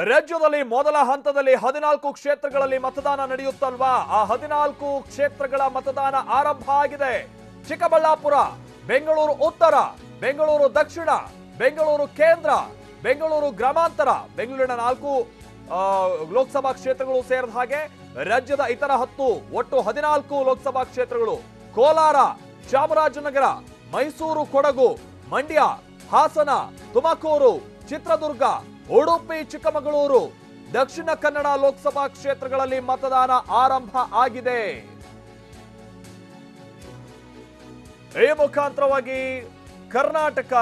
ರಾಜ್ಯದಲ್ಲಿ ಮೊದಲ ಹಂತದಲ್ಲಿ 14 ಕ್ಷೇತ್ರಗಳಲ್ಲಿ ಮತದಾನ ನಡೆಯುತ್ತಲ್ವಾ? ಆ 14 ಕ್ಷೇತ್ರಗಳ ಮತದಾನ ಆರಂಭ ಆಗಿದೆ. ಚಿಕ್ಕಬಳ್ಳಾಪುರ, ಬೆಂಗಳೂರು ಉತ್ತರ, ಬೆಂಗಳೂರು ದಕ್ಷಿಣ, ಬೆಂಗಳೂರು ಕೇಂದ್ರ, ಬೆಂಗಳೂರು ಗ್ರಾಮಾಂತರ, ಬೆಂಗಳೂರಿನ 4 ಲೋಕಸಭಾ ಕ್ಷೇತ್ರಗಳು ಸೇರಿದ ಹಾಗೆ ರಾಜ್ಯದ ಇತರ 10 ಒಟ್ಟು 14 ಲೋಕಸಭಾ ಕ್ಷೇತ್ರಗಳು. ಕೋಲಾರ, ಚಾಮರಾಜನಗರ, ಮೈಸೂರು, ಕೊಡಗು, ಮಂಡ್ಯ, ಹಾಸನ, ತುಮಕೂರು, ಚಿತ್ರದುರ್ಗ, ಉಡುಪಿ, ಚಿಕ್ಕಮಗಳೂರು, ದಕ್ಷಿಣ ಕನ್ನಡ ಲೋಕಸಭಾ ಕ್ಷೇತ್ರಗಳಲ್ಲಿ ಮತದಾನ ಆರಂಭ ಆಗಿದೆ. ಈ ಮುಖಾಂತರವಾಗಿ ಕರ್ನಾಟಕ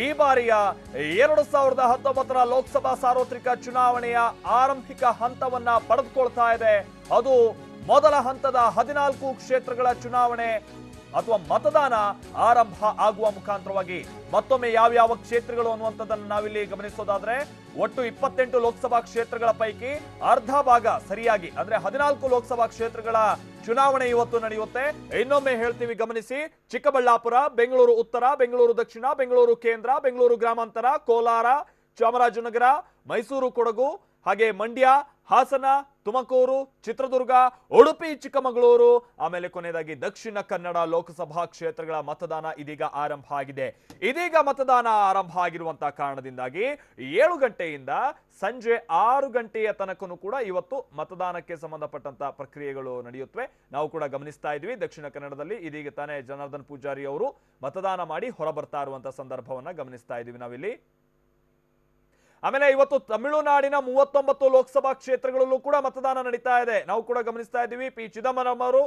ಈ ಬಾರಿಯ 2019ರ ಲೋಕಸಭಾ ಸಾರ್ವತ್ರಿಕ ಚುನಾವಣೆಯ ಆರಂಭಿಕ ಹಂತವನ್ನ ಪಡೆದುಕೊಳ್ತಾ ಇದೆ. ಅದು ಮೊದಲ ಹಂತದ 14 ಕ್ಷೇತ್ರಗಳ ಚುನಾವಣೆ ಅಥವಾ ಮತದಾನ ಆರಂಭ ಆಗುವ ಮುಖಾಂತರವಾಗಿ ಮತ್ತೊಮ್ಮೆ ಯಾವ ಕ್ಷೇತ್ರಗಳು ಅನ್ನುವಂಥದ್ದನ್ನು ನಾವಿಲ್ಲಿ ಗಮನಿಸೋದಾದ್ರೆ, ಒಟ್ಟು 28 ಲೋಕಸಭಾ ಕ್ಷೇತ್ರಗಳ ಪೈಕಿ ಅರ್ಧ ಭಾಗ ಸರಿಯಾಗಿ ಅಂದ್ರೆ 14 ಲೋಕಸಭಾ ಕ್ಷೇತ್ರಗಳ ಚುನಾವಣೆ ಇವತ್ತು ನಡೆಯುತ್ತೆ. ಇನ್ನೊಮ್ಮೆ ಹೇಳ್ತೀವಿ, ಗಮನಿಸಿ. ಚಿಕ್ಕಬಳ್ಳಾಪುರ, ಬೆಂಗಳೂರು ಉತ್ತರ, ಬೆಂಗಳೂರು ದಕ್ಷಿಣ, ಬೆಂಗಳೂರು ಕೇಂದ್ರ, ಬೆಂಗಳೂರು ಗ್ರಾಮಾಂತರ, ಕೋಲಾರ, ಚಾಮರಾಜನಗರ, ಮೈಸೂರು, ಕೊಡಗು, ಹಾಗೆ ಮಂಡ್ಯ, ಹಾಸನ, ತುಮಕೂರು, ಚಿತ್ರದುರ್ಗ, ಉಡುಪಿ, ಚಿಕ್ಕಮಗಳೂರು, ಆಮೇಲೆ ಕೊನೆಯದಾಗಿ ದಕ್ಷಿಣ ಕನ್ನಡ ಲೋಕಸಭಾ ಕ್ಷೇತ್ರಗಳ ಮತದಾನ ಇದೀಗ ಆರಂಭ ಆಗಿದೆ. ಇದೀಗ ಮತದಾನ ಆರಂಭ ಆಗಿರುವಂತಹ ಕಾರಣದಿಂದಾಗಿ 7 ಗಂಟೆಯಿಂದ ಸಂಜೆ 6 ಗಂಟೆಯ ತನಕನೂ ಕೂಡ ಇವತ್ತು ಮತದಾನಕ್ಕೆ ಸಂಬಂಧಪಟ್ಟಂತ ಪ್ರಕ್ರಿಯೆಗಳು ನಡೆಯುತ್ತವೆ. ನಾವು ಕೂಡ ಗಮನಿಸ್ತಾ ಇದ್ವಿ, ದಕ್ಷಿಣ ಕನ್ನಡದಲ್ಲಿ ಇದೀಗ ತಾನೇ ಜನಾರ್ದನ್ ಪೂಜಾರಿ ಅವರು ಮತದಾನ ಮಾಡಿ ಹೊರ ಬರ್ತಾ ಇರುವಂತಹ ಸಂದರ್ಭವನ್ನ ಗಮನಿಸ್ತಾ ಇದೀವಿ ನಾವಿಲ್ಲಿ. ಆಮೇಲೆ ಇವತ್ತು ತಮಿಳುನಾಡಿನ 39 ಲೋಕಸಭಾ ಕ್ಷೇತ್ರಗಳಲ್ಲೂ ಕೂಡ ಮತದಾನ ನಡೀತಾ ಇದೆ. ನಾವು ಕೂಡ ಗಮನಿಸ್ತಾ ಇದ್ದೀವಿ. ಪಿ ಚಿದಂಬರಂ ಅವರು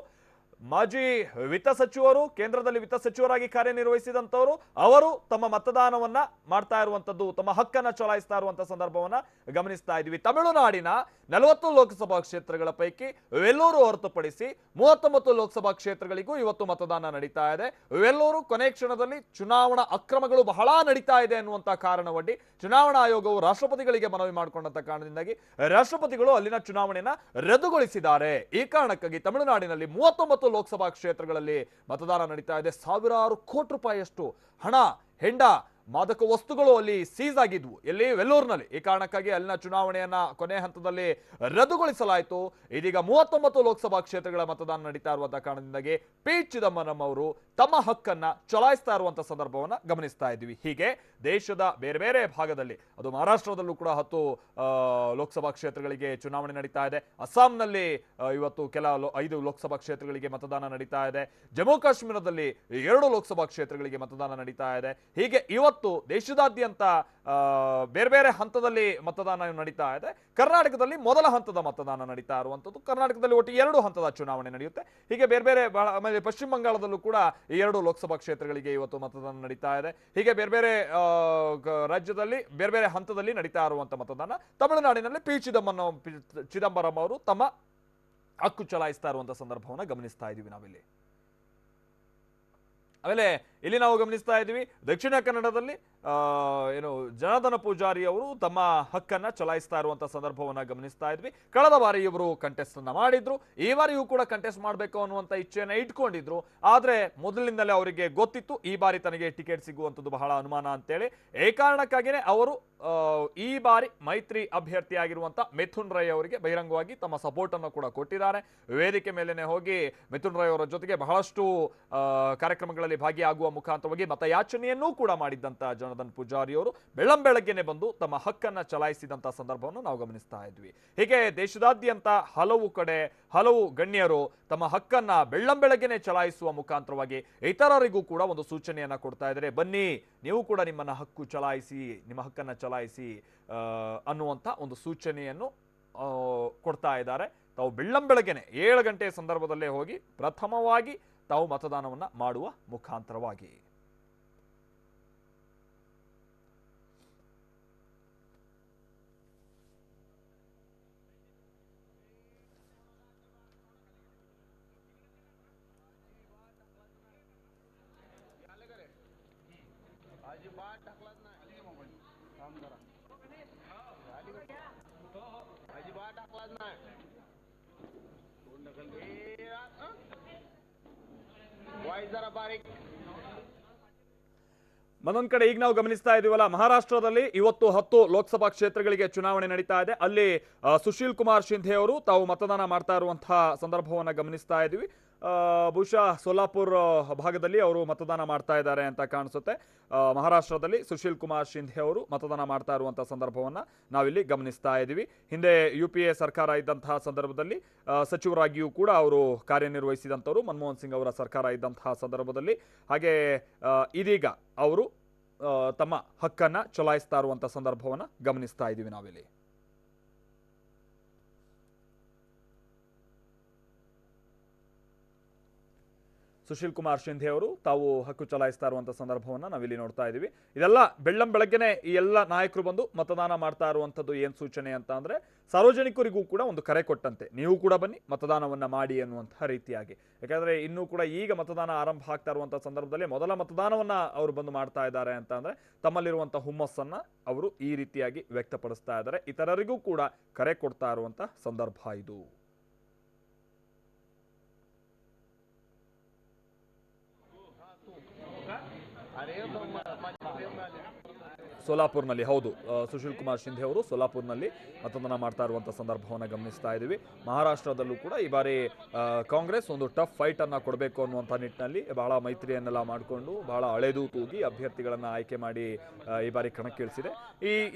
ಮಾಜಿ ವಿತ್ತ ಸಚಿವರು, ಕೇಂದ್ರದಲ್ಲಿ ವಿತ್ತ ಸಚಿವರಾಗಿ ಕಾರ್ಯನಿರ್ವಹಿಸಿದಂತವರು, ಅವರು ತಮ್ಮ ಮತದಾನವನ್ನ ಮಾಡ್ತಾ ಇರುವಂತದ್ದು, ತಮ್ಮ ಹಕ್ಕನ್ನ ಚಲಾಯಿಸ್ತಾ ಇರುವಂತಹ ಸಂದರ್ಭವನ್ನ ಗಮನಿಸ್ತಾ ಇದ್ವಿ. ತಮಿಳುನಾಡಿನ 40 ಲೋಕಸಭಾ ಕ್ಷೇತ್ರಗಳ ಪೈಕಿ ವೆಲ್ಲೂರು ಹೊರತುಪಡಿಸಿ 39 ಲೋಕಸಭಾ ಕ್ಷೇತ್ರಗಳಿಗೂ ಇವತ್ತು ಮತದಾನ ನಡೀತಾ ಇದೆ. ವೆಲ್ಲೂರು ಕೊನೆ ಕ್ಷಣದಲ್ಲಿ ಚುನಾವಣಾ ಅಕ್ರಮಗಳು ಬಹಳ ನಡೀತಾ ಇದೆ ಅನ್ನುವಂತಹ ಕಾರಣವೊಡ್ಡಿ ಚುನಾವಣಾ ಆಯೋಗವು ರಾಷ್ಟ್ರಪತಿಗಳಿಗೆ ಮನವಿ ಮಾಡಿಕೊಂಡಂತ ಕಾರಣದಿಂದಾಗಿ ರಾಷ್ಟ್ರಪತಿಗಳು ಅಲ್ಲಿನ ಚುನಾವಣೆಯನ್ನ ರದ್ದುಗೊಳಿಸಿದ್ದಾರೆ. ಈ ಕಾರಣಕ್ಕಾಗಿ ತಮಿಳುನಾಡಿನಲ್ಲಿ 39 ಲೋಕಸಭಾ ಕ್ಷೇತ್ರಗಳಲ್ಲಿ ಮತದಾನ ನಡೀತಾ ಇದೆ. ಸಾವಿರಾರು ಕೋಟಿ ರೂಪಾಯಿಯಷ್ಟು ಹಣ, ಹೆಂಡ, ಮಾದಕ ವಸ್ತುಗಳು ಅಲ್ಲಿ ಸೀಸ್ ಆಗಿದ್ವು, ಎಲ್ಲಿ ವೆಲ್ಲೂರಿನಲ್ಲಿ. ಈ ಕಾರಣಕ್ಕಾಗಿ ಅಲ್ಲಿನ ಚುನಾವಣೆಯನ್ನ ಕೊನೆ ಹಂತದಲ್ಲಿ ರದ್ದುಗೊಳಿಸಲಾಯಿತು. ಇದೀಗ 39 ಲೋಕಸಭಾ ಕ್ಷೇತ್ರಗಳ ಮತದಾನ ನಡೀತಾ ಇರುವಂತಹ ಕಾರಣದಿಂದಾಗಿ ಪಿ ಚಿದಂಬರಂ ಅವರು ತಮ್ಮ ಹಕ್ಕನ್ನ ಚಲಾಯಿಸ್ತಾ ಇರುವಂತಹ ಸಂದರ್ಭವನ್ನ ಗಮನಿಸ್ತಾ ಇದ್ವಿ. ಹೀಗೆ ದೇಶದ ಬೇರೆ ಬೇರೆ ಭಾಗದಲ್ಲಿ, ಅದು ಮಹಾರಾಷ್ಟ್ರದಲ್ಲೂ ಕೂಡ 10 ಲೋಕಸಭಾ ಕ್ಷೇತ್ರಗಳಿಗೆ ಚುನಾವಣೆ ನಡೀತಾ ಇದೆ. ಅಸ್ಸಾಂನಲ್ಲಿ ಇವತ್ತು 5 ಲೋಕಸಭಾ ಕ್ಷೇತ್ರಗಳಿಗೆ ಮತದಾನ ನಡೀತಾ ಇದೆ. ಜಮ್ಮು ಕಾಶ್ಮೀರದಲ್ಲಿ 2 ಲೋಕಸಭಾ ಕ್ಷೇತ್ರಗಳಿಗೆ ಮತದಾನ ನಡೀತಾ ಇದೆ. ಹೀಗೆ ಇವತ್ತು ದೇಶದಾದ್ಯಂತ ಬೇರೆ ಬೇರೆ ಹಂತದಲ್ಲಿ ಮತದಾನ ನಡೀತಾ ಇದೆ. ಕರ್ನಾಟಕದಲ್ಲಿ ಮೊದಲ ಹಂತದ ಮತದಾನ ನಡೀತಾ ಇರುವಂತದ್ದು. ಕರ್ನಾಟಕದಲ್ಲಿ ಒಟ್ಟು 2 ಹಂತದ ಚುನಾವಣೆ ನಡೆಯುತ್ತೆ. ಹೀಗೆ ಬೇರೆ ಬೇರೆ, ಆಮೇಲೆ ಪಶ್ಚಿಮ ಬಂಗಾಳದಲ್ಲೂ ಕೂಡ 2 ಲೋಕಸಭಾ ಕ್ಷೇತ್ರಗಳಿಗೆ ಇವತ್ತು ಮತದಾನ ನಡೀತಾ ಇದೆ. ಹೀಗೆ ಬೇರೆ ಬೇರೆ ರಾಜ್ಯದಲ್ಲಿ ಬೇರೆ ಬೇರೆ ಹಂತದಲ್ಲಿ ನಡೀತಾ ಇರುವಂತಹ ಮತದಾನ. ತಮಿಳುನಾಡಿನಲ್ಲಿ ಪಿ ಚಿದಂಬರಂ ಅವರು ತಮ್ಮ ಹಕ್ಕು ಚಲಾಯಿಸ್ತಾ ಇರುವಂತಹ ಸಂದರ್ಭವನ್ನ ಗಮನಿಸ್ತಾ ಇದೀವಿ ನಾವಿಲ್ಲಿ. ಆಮೇಲೆ ಇಲ್ಲಿ ನಾವು ಗಮನಿಸ್ತಾ ಇದ್ದೀವಿ, ದಕ್ಷಿಣ ಕನ್ನಡದಲ್ಲಿ ಜನಾರ್ದನ ಪೂಜಾರಿ ಅವರು ತಮ್ಮ ಹಕ್ಕನ್ನ ಚಲಾಯಿಸ್ತಾ ಇರುವಂತಹ ಸಂದರ್ಭವನ್ನ ಗಮನಿಸ್ತಾ ಇದ್ವಿ. ಕಳೆದ ಬಾರಿ ಇವರು ಕಂಟೆಸ್ಟ್ ಅನ್ನ ಮಾಡಿದ್ರು, ಈ ಬಾರಿಯೂ ಕೂಡ ಕಂಟೆಸ್ಟ್ ಮಾಡಬೇಕು ಅನ್ನುವಂತ ಇಚ್ಛೆಯನ್ನ ಇಟ್ಕೊಂಡಿದ್ರು. ಆದ್ರೆ ಮೊದಲಿನಿಂದಲೇ ಅವರಿಗೆ ಗೊತ್ತಿತ್ತು ಈ ಬಾರಿ ತನಗೆ ಟಿಕೆಟ್ ಸಿಗುವಂತದ್ದು ಬಹಳ ಅನುಮಾನ ಅಂತೇಳಿ. ಈ ಕಾರಣಕ್ಕಾಗಿಯೇ ಅವರು ಈ ಬಾರಿ ಮೈತ್ರಿ ಅಭ್ಯರ್ಥಿಯಾಗಿರುವಂತ ಮಿಥುನ್ ರೈ ಅವರಿಗೆ ಬಹಿರಂಗವಾಗಿ ತಮ್ಮ ಸಪೋರ್ಟ್ ಅನ್ನು ಕೂಡ ಕೊಟ್ಟಿದ್ದಾರೆ. ವೇದಿಕೆ ಮೇಲೆನೆ ಹೋಗಿ ಮಿಥುನ್ ರೈ ಅವರ ಜೊತೆಗೆ ಬಹಳಷ್ಟು ಕಾರ್ಯಕ್ರಮಗಳಲ್ಲಿ ಭಾಗಿಯಾಗುವ ಮುಖಾಂತರವಾಗಿ ಮತಯಾಚನೆಯನ್ನೂ ಕೂಡ ಮಾಡಿದ್ದಂತ ಜನಾರ್ದನ್ ಪೂಜಾರಿ ಅವರು ಬೆಳ್ಳಂಬೆಳಗ್ಗೆನೆ ಬಂದು ತಮ್ಮ ಹಕ್ಕನ್ನ ಚಲಾಯಿಸಿದಂತ ಸಂದರ್ಭವನ್ನು ನಾವು ಗಮನಿಸ್ತಾ ಇದ್ವಿ. ಹೀಗೆ ದೇಶದಾದ್ಯಂತ ಹಲವು ಕಡೆ ಹಲವು ಗಣ್ಯರು ತಮ್ಮ ಹಕ್ಕನ್ನ ಬೆಳ್ಳಂಬೆಳಗ್ಗೆನೆ ಚಲಾಯಿಸುವ ಮುಖಾಂತರವಾಗಿ ಇತರರಿಗೂ ಕೂಡ ಒಂದು ಸೂಚನೆಯನ್ನ ಕೊಡ್ತಾ ಇದ್ದಾರೆ. ಬನ್ನಿ, ನೀವು ಕೂಡ ನಿಮ್ಮ ಹಕ್ಕನ್ನ ಚಲಾಯಿಸಿ ಅನ್ನುವಂತ ಒಂದು ಸೂಚನೆಯನ್ನು ಕೊಡ್ತಾ ಇದ್ದಾರೆ. ತಾವು ಬೆಳ್ಳಂಬೆಳಗ್ಗೆನೆ 7 ಗಂಟೆಯ ಸಂದರ್ಭದಲ್ಲೇ ಹೋಗಿ ಪ್ರಥಮವಾಗಿ ತಾವು ಮತದಾನವನ್ನ ಮಾಡುವ ಮುಖಾಂತರವಾಗಿ. ಮತ್ತೊಂದ್ ಕಡೆ ಈಗ ನಾವು ಗಮನಿಸ್ತಾ ಇದೀವಲ್ಲ, ಮಹಾರಾಷ್ಟ್ರದಲ್ಲಿ ಇವತ್ತು 10 ಲೋಕಸಭಾ ಕ್ಷೇತ್ರಗಳಿಗೆ ಚುನಾವಣೆ ನಡೀತಾ ಇದೆ. ಅಲ್ಲಿ ಸುಶೀಲ್ ಕುಮಾರ್ ಶಿಂಧೆ ಅವರು ತಾವು ಮತದಾನ ಮಾಡ್ತಾ ಇರುವಂತಹ ಸಂದರ್ಭವನ್ನ ಗಮನಿಸ್ತಾ ಇದೀವಿ. ಬಹುಶಃ ಸೋಲಾಪುರ್ ಭಾಗದಲ್ಲಿ ಅವರು ಮತದಾನ ಮಾಡ್ತಾ ಇದ್ದಾರೆ ಅಂತ ಕಾಣಿಸುತ್ತೆ. ಮಹಾರಾಷ್ಟ್ರದಲ್ಲಿ ಸುಶೀಲ್ ಕುಮಾರ್ ಶಿಂಧೆ ಅವರು ಮತದಾನ ಮಾಡ್ತಾ ಇರುವಂತಹ ಸಂದರ್ಭವನ್ನ ನಾವಿಲ್ಲಿ ಗಮನಿಸ್ತಾ ಇದ್ದೀವಿ. ಹಿಂದೆ UPA ಸರ್ಕಾರ ಇದ್ದಂತಹ ಸಂದರ್ಭದಲ್ಲಿ ಸಚಿವರಾಗಿಯೂ ಕೂಡ ಅವರು ಕಾರ್ಯನಿರ್ವಹಿಸಿದಂಥವರು, ಮನಮೋಹನ್ ಸಿಂಗ್ ಅವರ ಸರ್ಕಾರ ಇದ್ದಂತಹ ಸಂದರ್ಭದಲ್ಲಿ. ಹಾಗೆ ಇದೀಗ ಅವರು ತಮ್ಮ ಹಕ್ಕನ್ನ ಚಲಾಯಿಸ್ತಾ ಇರುವಂತಹ ಸಂದರ್ಭವನ್ನ ಗಮನಿಸ್ತಾ ಇದ್ದೀವಿ ನಾವಿಲ್ಲಿ. ಸುಶೀಲ್ ಕುಮಾರ್ ಶಿಂಧೆ ಅವರು ತಾವು ಹಕ್ಕು ಚಲಾಯಿಸ್ತಾ ಇರುವಂತಹ ಸಂದರ್ಭವನ್ನ ನಾವಿಲ್ಲಿ ನೋಡ್ತಾ ಇದ್ದೀವಿ. ಇದೆಲ್ಲ ಬೆಳ್ಳಂಬೆಳಗ್ಗೆನೆ ಈ ಎಲ್ಲ ನಾಯಕರು ಬಂದು ಮತದಾನ ಮಾಡ್ತಾ ಇರುವಂಥದ್ದು ಏನು ಸೂಚನೆ ಅಂತ ಅಂದ್ರೆ, ಸಾರ್ವಜನಿಕರಿಗೂ ಕೂಡ ಒಂದು ಕರೆ ಕೊಟ್ಟಂತೆ, ನೀವು ಕೂಡ ಬನ್ನಿ ಮತದಾನವನ್ನ ಮಾಡಿ ಅನ್ನುವಂತಹ ರೀತಿಯಾಗಿ. ಯಾಕಂದ್ರೆ ಇನ್ನೂ ಕೂಡ ಈಗ ಮತದಾನ ಆರಂಭ ಆಗ್ತಾ ಇರುವಂತಹ ಸಂದರ್ಭದಲ್ಲಿ ಮೊದಲ ಮತದಾನವನ್ನ ಅವರು ಬಂದು ಮಾಡ್ತಾ ಇದ್ದಾರೆ ಅಂತ ಅಂದ್ರೆ ತಮ್ಮಲ್ಲಿರುವಂತಹ ಹುಮ್ಮಸ್ಸನ್ನ ಅವರು ಈ ರೀತಿಯಾಗಿ ವ್ಯಕ್ತಪಡಿಸ್ತಾ ಇದ್ದಾರೆ. ಇತರರಿಗೂ ಕೂಡ ಕರೆ ಕೊಡ್ತಾ ಇರುವಂತಹ ಸಂದರ್ಭ ಇದು. ಸೋಲಾಪುರ್ನಲ್ಲಿ ಹೌದು, ಸುಶೀಲ್ ಕುಮಾರ್ ಶಿಂಧೆ ಅವರು ಸೋಲಾಪುರ್ನಲ್ಲಿ ಮತದಾನ ಮಾಡ್ತಾ ಇರುವಂತಹ ಸಂದರ್ಭವನ್ನು ಗಮನಿಸ್ತಾ ಇದ್ದೀವಿ. ಮಹಾರಾಷ್ಟ್ರದಲ್ಲೂ ಕೂಡ ಈ ಬಾರಿ ಕಾಂಗ್ರೆಸ್ ಒಂದು ಟಫ್ ಫೈಟ್ ಅನ್ನ ಕೊಡಬೇಕು ಅನ್ನುವಂಥ ನಿಟ್ಟಿನಲ್ಲಿ ಬಹಳ ಮೈತ್ರಿಯನ್ನೆಲ್ಲ ಮಾಡಿಕೊಂಡು ಬಹಳ ಅಳೆದು ತೂಗಿ ಅಭ್ಯರ್ಥಿಗಳನ್ನ ಆಯ್ಕೆ ಮಾಡಿ ಈ ಬಾರಿ ಕಣಕ್ಕಿಳಿಸಿದೆ.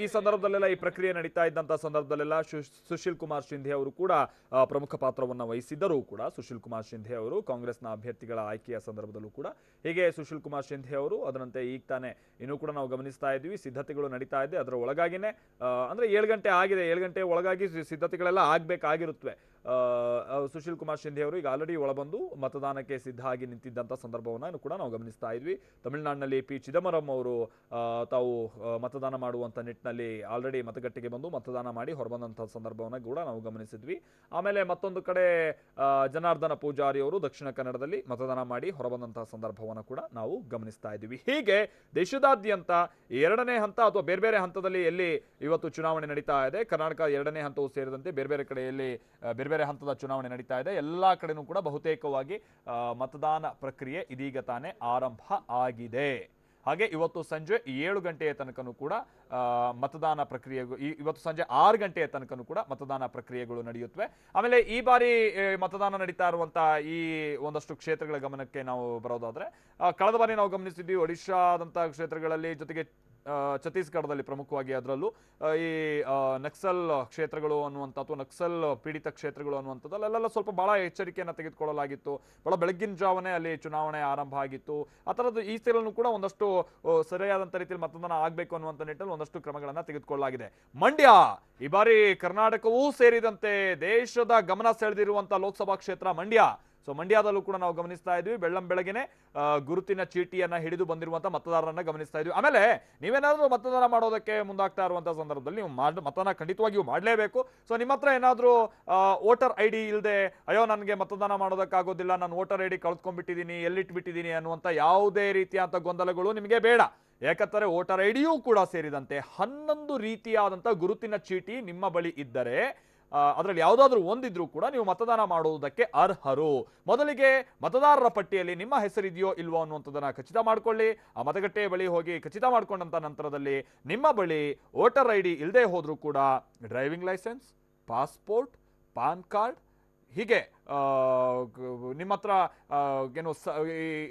ಈ ಸಂದರ್ಭದಲ್ಲೆಲ್ಲ ಈ ಪ್ರಕ್ರಿಯೆ ನಡೀತಾ ಇದ್ದಂಥ ಸಂದರ್ಭದಲ್ಲೆಲ್ಲ ಸುಶೀಲ್ ಕುಮಾರ್ ಶಿಂಧೆ ಅವರು ಕೂಡ ಪ್ರಮುಖ ಪಾತ್ರವನ್ನು ವಹಿಸಿದ್ದರೂ ಕೂಡ ಸುಶೀಲ್ ಕುಮಾರ್ ಶಿಂಧೆ ಅವರು ಕಾಂಗ್ರೆಸ್ನ ಅಭ್ಯರ್ಥಿಗಳ ಆಯ್ಕೆಯ ಸಂದರ್ಭದಲ್ಲೂ ಕೂಡ ಹೀಗೆ ಸುಶೀಲ್ ಕುಮಾರ್ ಶಿಂಧೆ ಅವರು ಅದರಂತೆ ಈಗ ತಾನೇ ಇನ್ನೂ ಕೂಡ ನಾವು ಗಮನಿಸ್ತಾ ಇದ್ವಿ, ಸಿದ್ಧತೆಗಳು ನಡೀತಾ ಇದೆ. ಅದರ ಒಳಗಾಗಿನೇ ಅಂದ್ರೆ 7 ಗಂಟೆ ಆಗಿದೆ, 7 ಗಂಟೆ ಒಳಗಾಗಿ ಸಿದ್ಧತೆಗಳೆಲ್ಲ ಆಗ್ಬೇಕಾಗಿರುತ್ತವೆ. ಸುಶೀಲ್ ಕುಮಾರ್ ಶಿಂಧೆ ಅವರು ಈಗ ಆಲ್ರೆಡಿ ಒಳಬಂದು ಮತದಾನಕ್ಕೆ ಸಿದ್ಧ ಆಗಿ ನಿಂತಿದ್ದಂಥ ಸಂದರ್ಭವನ್ನು ಕೂಡ ನಾವು ಗಮನಿಸ್ತಾ ಇದ್ವಿ. ತಮಿಳುನಾಡಿನಲ್ಲಿ P. ಚಿದಂಬರಂ ಅವರು ತಾವು ಮತದಾನ ಮಾಡುವಂಥ ನಿಟ್ಟಿನಲ್ಲಿ ಆಲ್ರೆಡಿ ಮತಗಟ್ಟೆಗೆ ಬಂದು ಮತದಾನ ಮಾಡಿ ಹೊರಬಂದಂಥ ಸಂದರ್ಭವನ್ನು ಕೂಡ ನಾವು ಗಮನಿಸಿದ್ವಿ. ಆಮೇಲೆ ಮತ್ತೊಂದು ಕಡೆ ಜನಾರ್ದನ ಪೂಜಾರಿ ಅವರು ದಕ್ಷಿಣ ಕನ್ನಡದಲ್ಲಿ ಮತದಾನ ಮಾಡಿ ಹೊರಬಂದಂತಹ ಸಂದರ್ಭವನ್ನು ಕೂಡ ನಾವು ಗಮನಿಸ್ತಾ ಇದ್ದೀವಿ. ಹೀಗೆ ದೇಶದಾದ್ಯಂತ 2ನೇ ಹಂತ ಅಥವಾ ಬೇರೆ ಬೇರೆ ಹಂತದಲ್ಲಿ ಎಲ್ಲಿ ಇವತ್ತು ಚುನಾವಣೆ ನಡೀತಾ ಇದೆ, ಕರ್ನಾಟಕ 2ನೇ ಹಂತವು ಸೇರಿದಂತೆ ಬೇರೆ ಬೇರೆ ಕಡೆಯಲ್ಲಿ ಬೇರೆ ಬೇರೆ ಹಂತದ ಚುನಾವಣೆ ನಡೀತಾ ಇದೆ. ಎಲ್ಲ ಕಡೆನೂ ಕೂಡ ಬಹುತೇಕವಾಗಿ ಮತದಾನ ಪ್ರಕ್ರಿಯೆ ಇದೀಗ ತಾನೇ ಆರಂಭ ಆಗಿದೆ. ಹಾಗೆ ಇವತ್ತು ಸಂಜೆ 7 ಗಂಟೆಯ ತನಕನೂ ಕೂಡ ಮತದಾನ ಪ್ರಕ್ರಿಯೆಗಳು, ಇವತ್ತು ಸಂಜೆ 6 ಗಂಟೆಯ ತನಕನೂ ಕೂಡ ಮತದಾನ ಪ್ರಕ್ರಿಯೆಗಳು ನಡೆಯುತ್ತವೆ. ಆಮೇಲೆ ಈ ಬಾರಿ ಮತದಾನ ನಡೀತಾ ಇರುವಂತಹ ಈ ಒಂದಷ್ಟು ಕ್ಷೇತ್ರಗಳ ಗಮನಕ್ಕೆ ನಾವು ಬರೋದಾದ್ರೆ, ಕಳೆದ ಬಾರಿ ನಾವು ಗಮನಿಸಿದ್ವಿ ಒಡಿಶಾದಂತಹ ಕ್ಷೇತ್ರಗಳಲ್ಲಿ, ಜೊತೆಗೆ ಛತ್ತೀಸ್ಗಢದಲ್ಲಿ ಪ್ರಮುಖವಾಗಿ ಅದರಲ್ಲೂ ಈ ನಕ್ಸಲ್ ಕ್ಷೇತ್ರಗಳು ಅನ್ನುವಂಥ ಅಥವಾ ನಕ್ಸಲ್ ಪೀಡಿತ ಕ್ಷೇತ್ರಗಳು ಅನ್ನುವಂಥದ್ದಲ್ಲೆಲ್ಲ ಸ್ವಲ್ಪ ಬಹಳ ಎಚ್ಚರಿಕೆಯನ್ನು ತೆಗೆದುಕೊಳ್ಳಲಾಗಿತ್ತು. ಬಹಳ ಬೆಳಗ್ಗಿನ ಜಾವನೇ ಅಲ್ಲಿ ಚುನಾವಣೆ ಆರಂಭ ಆಗಿತ್ತು. ಆ ಥರದ್ದು ಈ ಸಲನೂ ಕೂಡ ಒಂದಷ್ಟು ಸರಿಯಾದಂಥ ರೀತಿಯಲ್ಲಿ ಮತದಾನ ಆಗಬೇಕು ಅನ್ನುವಂಥ ನಿಟ್ಟಿನಲ್ಲಿ ಒಂದಷ್ಟು ಕ್ರಮಗಳನ್ನು ತೆಗೆದುಕೊಳ್ಳಲಾಗಿದೆ. ಮಂಡ್ಯ ಈ ಬಾರಿ ಕರ್ನಾಟಕವೂ ಸೇರಿದಂತೆ ದೇಶದ ಗಮನ ಸೆಳೆದಿರುವಂಥ ಲೋಕಸಭಾ ಕ್ಷೇತ್ರ ಮಂಡ್ಯ. ಸೊ ಮಂಡ್ಯದಲ್ಲೂ ಕೂಡ ನಾವು ಗಮನಿಸ್ತಾ ಇದ್ವಿ, ಬೆಳ್ಳಂಬೆಳಗ್ಗೆನೆ ಗುರುತಿನ ಚೀಟಿಯನ್ನ ಹಿಡಿದು ಬಂದಿರುವಂತಹ ಮತದಾರರನ್ನ ಗಮನಿಸ್ತಾ ಇದ್ವಿ. ಆಮೇಲೆ ನೀವೇನಾದ್ರೂ ಮತದಾನ ಮಾಡೋದಕ್ಕೆ ಮುಂದಾಗ್ತಾ ಇರುವಂತಹ ಸಂದರ್ಭದಲ್ಲಿ ನೀವು ಮತದಾನ ಖಂಡಿತವಾಗಿಯೂ ಮಾಡಲೇಬೇಕು. ಸೊ ನಿಮ್ಮ ಹತ್ರ ಏನಾದ್ರೂ ವೋಟರ್ ID ಇಲ್ಲದೆ, ಅಯ್ಯೋ ನನಗೆ ಮತದಾನ ಮಾಡೋದಕ್ಕಾಗೋದಿಲ್ಲ, ನಾನು ವೋಟರ್ ID ಕಳ್ಕೊಂಡ್ಬಿಟ್ಟಿದ್ದೀನಿ, ಎಲ್ಲಿಟ್ಬಿಟ್ಟಿದ್ದೀನಿ ಅನ್ನುವಂಥ ಯಾವುದೇ ರೀತಿಯಾದಂಥ ಗೊಂದಲಗಳು ನಿಮಗೆ ಬೇಡ. ಯಾಕಂದರೆ ವೋಟರ್ IDಯೂ ಕೂಡ ಸೇರಿದಂತೆ 11 ರೀತಿಯಾದಂಥ ಗುರುತಿನ ಚೀಟಿ ನಿಮ್ಮ ಬಳಿ ಇದ್ದರೆ ಅದರಲ್ಲಿ ಯಾವುದಾದ್ರೂ ಒಂದಿದ್ರೂ ಕೂಡ ನೀವು ಮತದಾನ ಮಾಡುವುದಕ್ಕೆ ಅರ್ಹರು. ಮೊದಲಿಗೆ ಮತದಾರರ ಪಟ್ಟಿಯಲ್ಲಿ ನಿಮ್ಮ ಹೆಸರಿದೆಯೋ ಇಲ್ವೋ ಅನ್ನುವಂಥದ್ದನ್ನು ಖಚಿತ ಮಾಡಿಕೊಳ್ಳಿ. ಆ ಮತಗಟ್ಟೆಯ ಬಳಿ ಹೋಗಿ ಖಚಿತ ಮಾಡಿಕೊಂಡಂಥ ನಂತರದಲ್ಲಿ ನಿಮ್ಮ ಬಳಿ ವೋಟರ್ ID ಇಲ್ಲದೆ ಹೋದರೂ ಕೂಡ driving licence, passport, PAN card, ಹೀಗೆ ನಿಮ್ಮ ಹತ್ರ ಏನು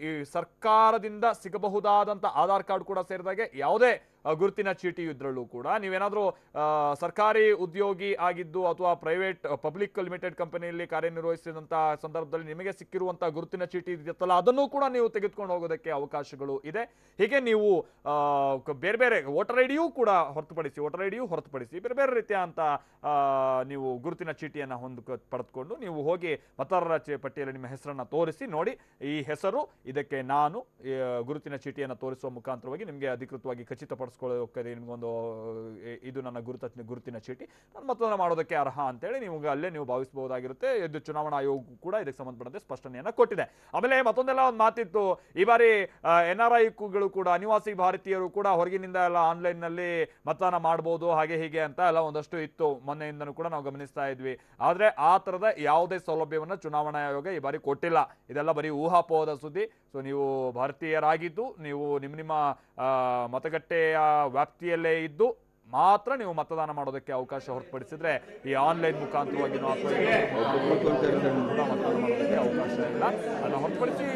ಈ ಸರ್ಕಾರದಿಂದ ಸಿಗಬಹುದಾದಂಥ ಆಧಾರ್ ಕಾರ್ಡ್ ಕೂಡ ಸೇರಿದಾಗೆ ಯಾವುದೇ ಗುರುತಿನ ಚೀಟಿ ಇದ್ರಲ್ಲೂ ಕೂಡ ನೀವೇನಾದರೂ ಸರ್ಕಾರಿ ಉದ್ಯೋಗಿ ಆಗಿದ್ದು ಅಥವಾ ಪ್ರೈವೇಟ್ ಪಬ್ಲಿಕ್ ಲಿಮಿಟೆಡ್ ಕಂಪನಿಯಲ್ಲಿ ಕಾರ್ಯನಿರ್ವಹಿಸಿದಂಥ ಸಂದರ್ಭದಲ್ಲಿ ನಿಮಗೆ ಸಿಕ್ಕಿರುವಂಥ ಗುರುತಿನ ಚೀಟಿ ಇದೆಯಲ್ಲ, ಅದನ್ನು ಕೂಡ ನೀವು ತೆಗೆದುಕೊಂಡು ಹೋಗೋದಕ್ಕೆ ಅವಕಾಶಗಳು ಇದೆ. ಹೀಗೆ ನೀವು ಬೇರೆ ಬೇರೆ ವೋಟರ್ ಐಡಿಯೂ ಕೂಡ ಹೊರತುಪಡಿಸಿ ಬೇರೆ ಬೇರೆ ರೀತಿಯ ಅಂತ ನೀವು ಗುರುತಿನ ಚೀಟಿಯನ್ನು ಪಡೆದುಕೊಂಡು ನೀವು ಹೋಗಿ ಮತದಾರರ ಪಟ್ಟಿಯಲ್ಲಿ ನಿಮ್ಮ ಹೆಸರನ್ನು ತೋರಿಸಿ ನೋಡಿ, ಈ ಹೆಸರು ಇದಕ್ಕೆ ನಾನು ಗುರುತಿನ ಚೀಟಿಯನ್ನು ತೋರಿಸುವ ಮುಖಾಂತರವಾಗಿ ನಿಮಗೆ ಅಧಿಕೃತವಾಗಿ ಖಚಿತಪಡಿಸ ಪಡಿಸ್ಕೊಳ್ಳೋಕೆ ನಿಮಗೊಂದು ಇದು ನನ್ನ ಗುರುತಿನ ಚೀಟಿ, ನಾನು ಮತದಾನ ಮಾಡೋದಕ್ಕೆ ಅರ್ಹ ಅಂತೇಳಿ ನಿಮಗೆ ಅಲ್ಲೇ ನೀವು ಭಾವಿಸಬಹುದಾಗಿರುತ್ತೆ. ಇದು ಚುನಾವಣಾ ಆಯೋಗ ಕೂಡ ಇದಕ್ಕೆ ಸಂಬಂಧಪಟ್ಟಂತೆ ಸ್ಪಷ್ಟನೆಯನ್ನು ಕೊಟ್ಟಿದೆ. ಆಮೇಲೆ ಮತ್ತೊಂದೆಲ್ಲ ಒಂದು ಮಾತಿತ್ತು, ಈ ಬಾರಿ NRIಗಳು ಕೂಡ, ಅನಿವಾಸಿ ಭಾರತೀಯರು ಕೂಡ ಹೊರಗಿನಿಂದ ಎಲ್ಲ ಆನ್ಲೈನ್ನಲ್ಲಿ ಮತದಾನ ಮಾಡ್ಬೋದು ಹಾಗೆ ಹೀಗೆ ಅಂತ ಎಲ್ಲ ಒಂದಷ್ಟು ಇತ್ತು. ಮೊನ್ನೆಯಿಂದನೂ ಕೂಡ ನಾವು ಗಮನಿಸ್ತಾ ಇದ್ವಿ. ಆದರೆ ಆ ಥರದ ಯಾವುದೇ ಸೌಲಭ್ಯವನ್ನು ಚುನಾವಣಾ ಆಯೋಗ ಈ ಬಾರಿ ಕೊಟ್ಟಿಲ್ಲ. ಇದೆಲ್ಲ ಬರೀ ಊಹಾಪೋಹದ ಸುದ್ದಿ. ಸೊ ನೀವು ಭಾರತೀಯರಾಗಿದ್ದು ನೀವು ನಿಮ್ಮ ಮತಗಟ್ಟೆಯ ವ್ಯಾಪ್ತಿಯಲ್ಲೇ ಇದ್ದು ಮಾತ್ರ ನೀವು ಮತದಾನ ಮಾಡೋದಕ್ಕೆ ಅವಕಾಶ ಹೊರತುಪಡಿಸಿದ್ರೆ ಈ ಆನ್ಲೈನ್ ಮುಖಾಂತರವಾಗಿ ಮತದಾನ ಮಾಡೋದಕ್ಕೆ ಅವಕಾಶ ಇಲ್ಲ. ಅದನ್ನು ಹೊರತುಪಡಿಸಿ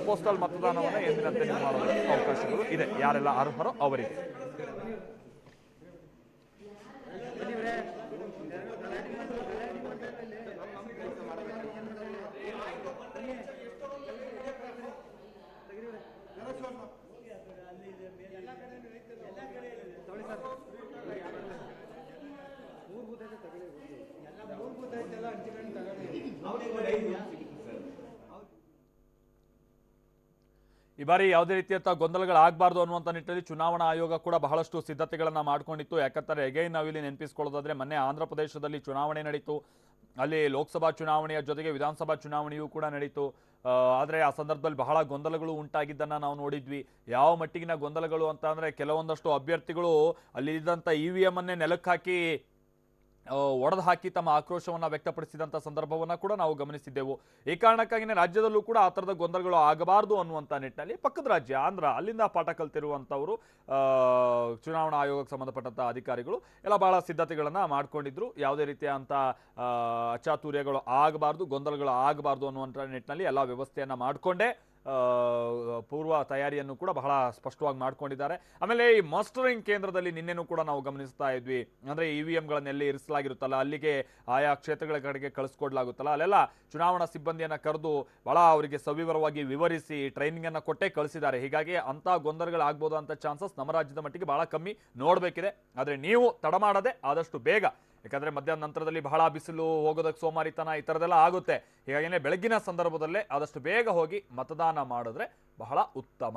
ಪೋಸ್ಟಲ್ ಮತದಾನವನ್ನು ಎಂದಿನಂತೆ ನೀವು ಮಾಡೋದಕ್ಕೆ ಅವಕಾಶಗಳು ಇದೆ, ಯಾರೆಲ್ಲ ಅರ್ಹರೋ ಅವರಿಗೆ. ಈ ಬಾರಿ ಯಾವುದೇ ರೀತಿಯಂಥ ಗೊಂದಲಗಳಾಗಬಾರ್ದು ಅನ್ನುವಂಥ ನಿಟ್ಟಿನಲ್ಲಿ ಚುನಾವಣಾ ಆಯೋಗ ಕೂಡ ಬಹಳಷ್ಟು ಸಿದ್ಧತೆಗಳನ್ನು ಮಾಡ್ಕೊಂಡಿತ್ತು. ಯಾಕಂದರೆ ಎಗೈನ್ ನಾವಿಲ್ಲಿ ನೆನಪಿಸ್ಕೊಳ್ಳೋದಾದ್ರೆ ಮೊನ್ನೆ ಆಂಧ್ರ ಪ್ರದೇಶದಲ್ಲಿ ಚುನಾವಣೆ ನಡೀತು. ಅಲ್ಲಿ ಲೋಕಸಭಾ ಚುನಾವಣೆಯ ಜೊತೆಗೆ ವಿಧಾನಸಭಾ ಚುನಾವಣೆಯೂ ಕೂಡ ನಡೀತು. ಆದರೆ ಆ ಸಂದರ್ಭದಲ್ಲಿ ಬಹಳ ಗೊಂದಲಗಳು ಉಂಟಾಗಿದ್ದನ್ನು ನಾವು ನೋಡಿದ್ವಿ. ಯಾವ ಮಟ್ಟಿಗಿನ ಗೊಂದಲಗಳು ಅಂತ ಅಂದರೆ ಕೆಲವೊಂದಷ್ಟು ಅಭ್ಯರ್ಥಿಗಳು ಅಲ್ಲಿದ್ದಂಥ EVM ಅನ್ನೇ ನೆಲಕ್ಕೆ ಹಾಕಿ ಒಡೆದು ಹಾಕಿ ತಮ್ಮ ಆಕ್ರೋಶವನ್ನು ವ್ಯಕ್ತಪಡಿಸಿದಂಥ ಸಂದರ್ಭವನ್ನು ಕೂಡ ನಾವು ಗಮನಿಸಿದ್ದೆವು. ಈ ಕಾರಣಕ್ಕಾಗಿಯೇ ರಾಜ್ಯದಲ್ಲೂ ಕೂಡ ಆ ಥರದ ಗೊಂದಲಗಳು ಆಗಬಾರ್ದು ಅನ್ನುವಂಥ ನಿಟ್ಟಿನಲ್ಲಿ ಪಕ್ಕದ ರಾಜ್ಯ ಆಂಧ್ರ, ಅಲ್ಲಿಂದ ಪಾಠ ಕಲ್ತಿರುವಂಥವರು ಚುನಾವಣಾ ಆಯೋಗಕ್ಕೆ ಸಂಬಂಧಪಟ್ಟಂಥ ಅಧಿಕಾರಿಗಳು ಎಲ್ಲ ಬಹಳ ಸಿದ್ಧತೆಗಳನ್ನು ಮಾಡ್ಕೊಂಡಿದ್ರು. ಯಾವುದೇ ರೀತಿಯಾದಂಥ ಅಚಾತುರ್ಯಗಳು ಆಗಬಾರ್ದು, ಗೊಂದಲಗಳು ಆಗಬಾರ್ದು ಅನ್ನುವಂಥ ನಿಟ್ಟಿನಲ್ಲಿ ಎಲ್ಲ ವ್ಯವಸ್ಥೆಯನ್ನು ಮಾಡಿಕೊಂಡೇ ಪೂರ್ವ ತಯಾರಿಯನ್ನು ಕೂಡ ಬಹಳ ಸ್ಪಷ್ಟವಾಗಿ ಮಾಡ್ಕೊಂಡಿದ್ದಾರೆ. ಆಮೇಲೆ ಈ ಮಾಸ್ಟರಿಂಗ್ ಕೇಂದ್ರದಲ್ಲಿ ನಿನ್ನೆನೂ ಕೂಡ ನಾವು ಗಮನಿಸ್ತಾ ಇದ್ವಿ. ಅಂದರೆ EVMಗಳನ್ನೆಲ್ಲಿ ಇರಿಸಲಾಗಿರುತ್ತಲ್ಲ, ಅಲ್ಲಿಗೆ ಆಯಾ ಕ್ಷೇತ್ರಗಳ ಕಡೆಗೆ ಕಳಿಸ್ಕೊಡ್ಲಾಗುತ್ತಲ್ಲ, ಅಲ್ಲೆಲ್ಲ ಚುನಾವಣಾ ಸಿಬ್ಬಂದಿಯನ್ನು ಕರೆದು ಬಹಳ ಅವರಿಗೆ ಸವಿವರವಾಗಿ ವಿವರಿಸಿ ಟ್ರೈನಿಂಗನ್ನು ಕೊಟ್ಟೇ ಕಳಿಸಿದ್ದಾರೆ. ಹೀಗಾಗಿ ಅಂಥ ಗೊಂದಲಗಳಾಗ್ಬೋದು ಅಂತ ಚಾನ್ಸಸ್ ನಮ್ಮ ರಾಜ್ಯದ ಮಟ್ಟಿಗೆ ಬಹಳ ಕಮ್ಮಿ ನೋಡಬೇಕಿದೆ. ಆದರೆ ನೀವು ತಡ ಮಾಡದೆ ಆದಷ್ಟು ಬೇಗ, ಯಾಕಂದರೆ ಮಧ್ಯಾಹ್ನ ನಂತರದಲ್ಲಿ ಬಹಳ ಬಿಸಿಲು, ಹೋಗೋದಕ್ಕೆ ಸೋಮಾರಿತನ ಈ ಥರದ್ದೆಲ್ಲ ಆಗುತ್ತೆ. ಹೀಗಾಗಿನೇ ಬೆಳಗ್ಗಿನ ಸಂದರ್ಭದಲ್ಲೇ ಆದಷ್ಟು ಬೇಗ ಹೋಗಿ ಮತದಾನ ಮಾಡಿದ್ರೆ ಬಹಳ ಉತ್ತಮ.